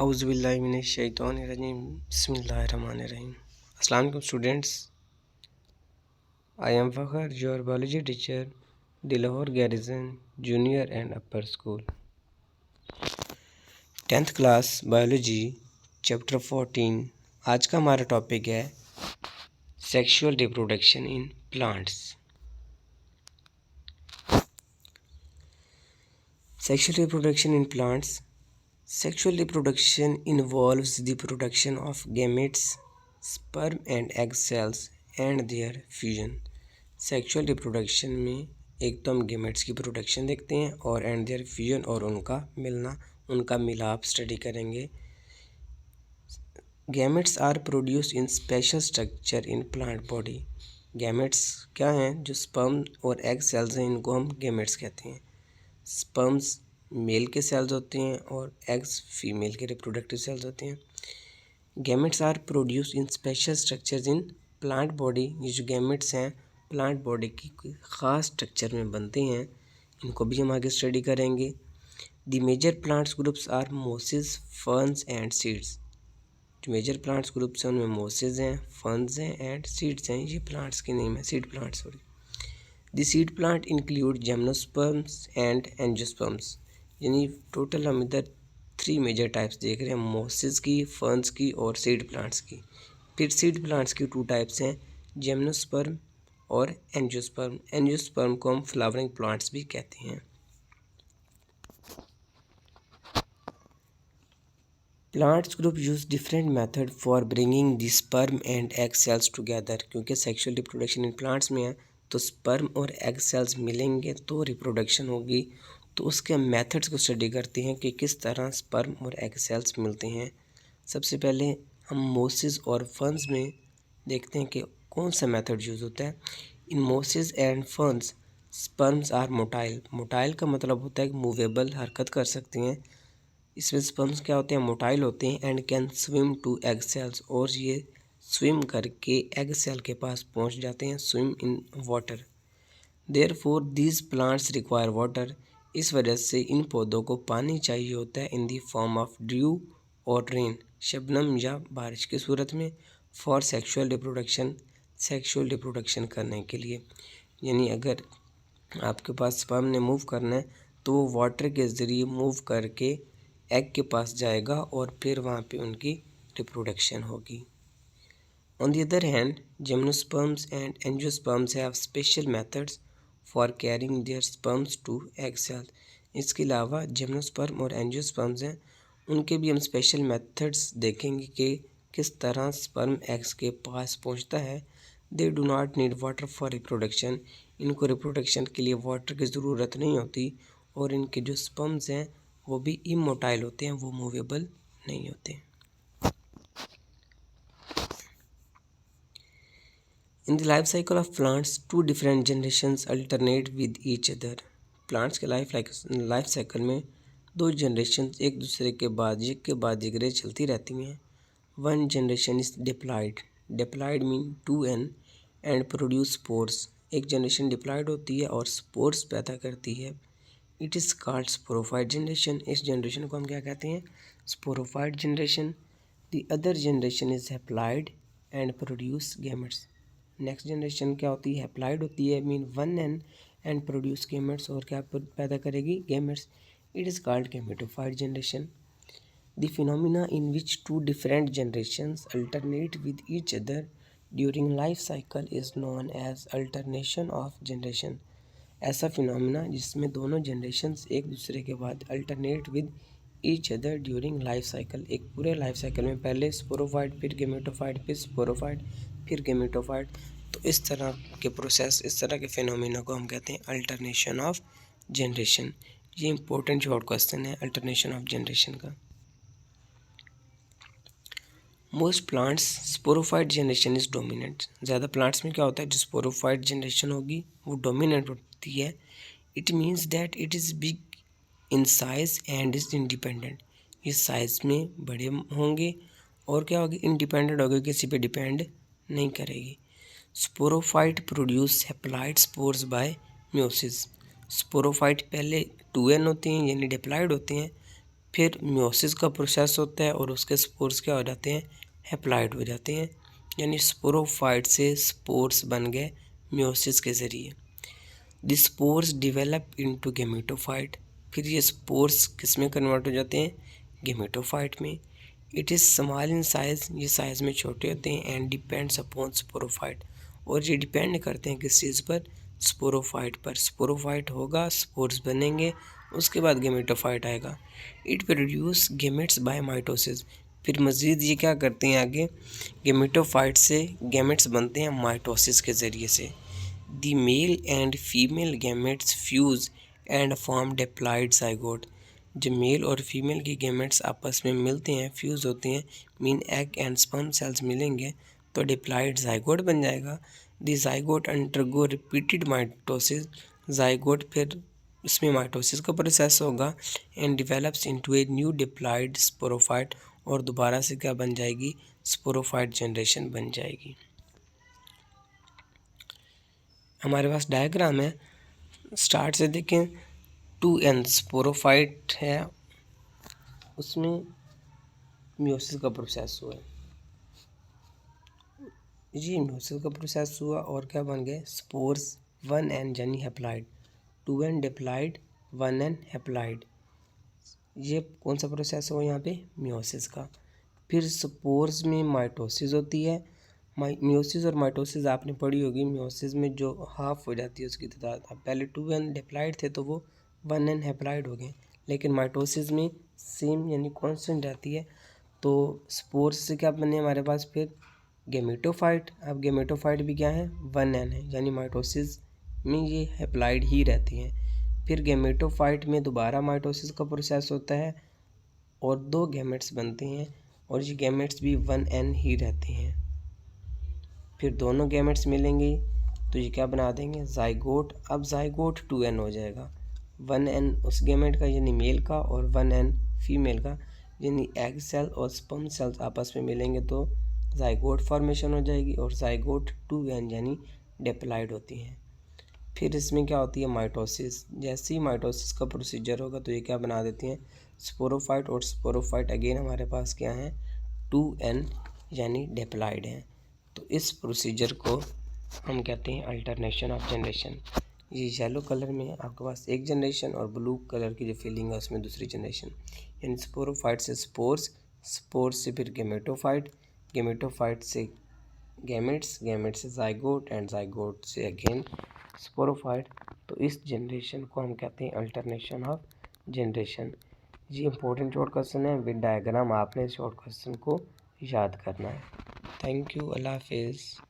औज़ुबिल्लाहिमिनश्शैतानिर्रजीम बिस्मिल्लाहिर्रहमानिर्रहीम। अस्सलाम वालेकुम students, I am Fakhar, your biology teacher, Dilawar garrison junior and upper school, 10th class biology, chapter 14। आज का हमारा टॉपिक है sexual reproduction in plants. Sexual reproduction in plants. Sexual reproduction involves the production of gametes, sperm and egg cells and their fusion. Sexual reproduction में एक तो हम gametes की production देखते हैं और एंड देयर फ्यूजन और उनका मिलना, उनका मिलाप स्टडी करेंगे। Gametes are produce in special structure in plant body. Gametes क्या हैं? जो स्पर्म और एग सेल्स हैं, इनको हम गैमेट्स कहते हैं। स्पर्म्स मेल के सेल्स होते हैं और एग्स फीमेल के रिप्रोडक्टिव सेल्स होते हैं। Gametes are produce in special structures in plant body. ये जो गैमेट्स हैं प्लांट बॉडी की कोई ख़ास स्ट्रक्चर में बनते हैं, इनको भी हम आगे स्टडी करेंगे। The major plants groups are mosses, ferns and seeds. जो मेजर प्लांट्स ग्रुप्स हैं उनमें मोसेस हैं, फर्न्स हैं एंड सीड्स हैं। ये प्लांट्स के नेम है, seed plants. Sorry, the seed plant include gymnosperms and angiosperms. यानी टोटल हम इधर 3 मेजर टाइप्स देख रहे हैं, मोसेस की, फर्न्स की और सीड प्लांट्स की। फिर सीड प्लांट्स की 2 टाइप्स हैं, जिम्नोस्पर्म और एंजियोस्पर्म। एंजियोस्पर्म को हम फ्लावरिंग प्लांट्स भी कहते हैं। Plants group use different method for bringing the sperm and egg cells together. क्योंकि सेक्सुअल रिप्रोडक्शन इन प्लांट्स में है तो स्पर्म और एग सेल्स मिलेंगे तो रिप्रोडक्शन होगी। तो उसके मेथड्स को स्टडी करते हैं कि किस तरह स्पर्म और एग सेल्स मिलते हैं। सबसे पहले हम मोसेस और फर्न्स में देखते हैं कि कौन सा मेथड यूज़ होता है। In mosses and ferns sperms are motile. Motile का मतलब होता है कि मूवेबल, हरकत कर सकती हैं। इसमें स्पर्म्स क्या होते हैं? मोटाइल होते हैं and can swim to egg cells. और ये स्विम करके एग सेल के पास पहुंच जाते हैं, swim in water. Therefore these plants require water. इस वजह से इन पौधों को पानी चाहिए होता है इन दी फॉर्म ऑफ ड्यू और रेन, शबनम या बारिश की सूरत में, for sexual reproduction, sexual reproduction करने के लिए। यानी अगर आपके पास स्पर्म ने मूव करना है तो वो वाटर के ज़रिए मूव करके एग के पास जाएगा और फिर वहाँ पे उनकी रिप्रोडक्शन होगी। On the other hand, gymnosperms and angiosperms have special methods for carrying their sperms to egg cells. इसके अलावा जिम्नोस्पर्म और एंजियोस्पर्म्स हैं, उनके भी हम स्पेशल मेथड्स देखेंगे कि किस तरह स्पर्म एग्स के पास पहुंचता है। They do not need water for reproduction. इनको रिप्रोडक्शन के लिए वाटर की ज़रूरत नहीं होती। और इनके जो स्पर्म्स हैं वो भी इमोटाइल होते हैं, वो मूवेबल नहीं होते। In the life cycle of plants, 2 different generations alternate with each other. Plants के लाइफ साइकिल में 2 जनरेशन एक दूसरे के बाद एक रह चलती रहती हैं। One generation is diploid. Diploid mean two and produce spores. एक जनरेशन डिप्लॉयड होती है और स्पोर्स पैदा करती है। It is called sporophyte generation. इस जनरेशन को हम क्या कहते हैं? Sporophyte generation. The other generation is haploid and produce gametes. Next generation क्या होती है? हैप्लॉयड होती है, मीन 1 एंड प्रोड्यूस गैमेट्स। और क्या पैदा करेगी? Gametes. It is called gametophyte generation. The phenomena in which 2 different generations alternate with each other during life cycle is known as alternation of generation. ऐसा फिनोमिना जिसमें दोनों generations एक दूसरे के बाद alternate with each other during life cycle, एक पूरे life cycle में पहले स्पोरोफाइट, फिर गैमेटोफाइट, फिर स्पोरोफाइट, फिर गैमेटोफाइट। तो इस तरह के प्रोसेस, इस तरह के फिनोमिना को हम कहते हैं अल्टरनेशन ऑफ जनरेशन। ये इंपॉर्टेंट शॉर्ट क्वेश्चन है अल्टरनेशन ऑफ जनरेशन का। Most plants sporophyte generation is dominant. ज़्यादा प्लांट्स में क्या होता है? जो स्पोरोफाइट जनरेशन होगी वो डोमिनेंट होती है। It means that it is big in size and is independent. ये साइज में बड़े होंगे और क्या होगी? इंडिपेंडेंट होगी, किसी पे डिपेंड नहीं करेगी। Sporophyte produce haploid spores by meiosis. Sporophyte पहले 2n होते हैं यानी डिप्लॉयड होते हैं, फिर मियोसिस का प्रोसेस होता है और उसके स्पोर्स क्या हो जाते हैं, हैप्लॉइड हो जाते हैं, यानी स्पोरोफाइट से स्पोर्स बन गए मियोसिस के ज़रिए। The spores develop into gametophyte, फिर ये स्पोर्स किस में कन्वर्ट हो जाते हैं, गेमेटोफाइट में। It is small in size, ये साइज़ में छोटे होते हैं, एंड डिपेंड्स अपॉन स्पोरोफाइट, और ये डिपेंड करते हैं किस चीज़ पर, स्पोरोफाइट पर। स्पोरोफाइट होगा, स्पोर्स बनेंगे, उसके बाद गेमेटोफाइट आएगा। It produce gametes by mitosis, फिर मज़ीद ये क्या करते हैं आगे, गेमेटोफाइट से गेमेट्स बनते हैं माइटोसिस के ज़रिए से। The male and female gametes fuse and form diploid zygote, जब मेल और फीमेल की गेमेट्स आपस में मिलते हैं, फ्यूज़ होते हैं, mean egg and sperm cells मिलेंगे तो डिप्लॉइड ज़ाइगोट बन जाएगा। The zygote undergo repeated mitosis, zygote फिर इसमें माइटोसिस का प्रोसेस होगा, and develops into a new diploid sporophyte, और दोबारा से क्या बन जाएगी, स्पोरोफाइट जनरेशन बन जाएगी। हमारे पास डायग्राम है, स्टार्ट से देखें, 2n स्पोरोफाइट है, उसमें मियोसिस का प्रोसेस हुआ है, जी मियोसिस का प्रोसेस हुआ और क्या बन गए, स्पोर्स 1n यानी haploid, 2n diploid 1n haploid, ये कौन सा प्रोसेस हुआ यहाँ पे, मियोसिस का। फिर स्पोर्स में माइटोसिस होती है, मियोसिस और माइटोसिस आपने पढ़ी होगी, मियोसिस में जो हाफ हो जाती है उसकी तादाद, अब पहले 2n डिप्लॉइड थे तो वो 1n हैप्लॉइड हो गए, लेकिन माइटोसिस में सेम यानी कांस्टेंट रहती है। तो स्पोर्स से क्या बने हमारे पास फिर गेमेटोफाइट, अब गेमेटोफाइट भी क्या है, 1n है, यानी माइटोसिस में ये हैप्लॉइड ही रहती हैं। फिर गेमेटोफाइट में दोबारा माइटोसिस का प्रोसेस होता है और 2 गैमेट्स बनते हैं, और ये गैमेट्स भी 1n ही रहते हैं। फिर दोनों गैमेट्स मिलेंगे तो ये क्या बना देंगे, ज़ाइगोट। अब ज़ाइगोट 2n हो जाएगा, 1n उस गैमेट का यानी मेल का और 1n फीमेल का, यानी एग सेल और स्पर्म सेल्स आपस में मिलेंगे तो ज़ाइगोट फॉर्मेशन हो जाएगी, और ज़ाइगोट 2n यानी डिप्लॉइड होती हैं। फिर इसमें क्या होती है, माइटोसिस, जैसे ही माइटोसिस का प्रोसीजर होगा तो ये क्या बना देती हैं, स्पोरोफाइट, और स्पोरोफाइट अगेन हमारे पास क्या है, 2n यानी डिप्लॉइड हैं। तो इस प्रोसीजर को हम कहते हैं अल्टरनेशन ऑफ जनरेशन। ये येलो कलर में आपके पास एक जनरेशन और ब्लू कलर की जो फीलिंग है उसमें दूसरी जनरेशन, यानी स्पोरोफाइट से स्पोर्स, स्पोर्स से फिर गेमेटोफाइट, गेमेटोफाइट से गैमेट्स, गैमेट से ज़ाइगोट, एंड ज़ाइगोट से अगेन स्पोरोफाइट। तो इस जनरेशन को हम कहते हैं अल्टरनेशन ऑफ जनरेशन। ये इंपॉर्टेंट शॉर्ट क्वेश्चन है, विद डायग्राम आपने शॉर्ट क्वेश्चन को याद करना है। थैंक यू, अल्लाह हाफिज़।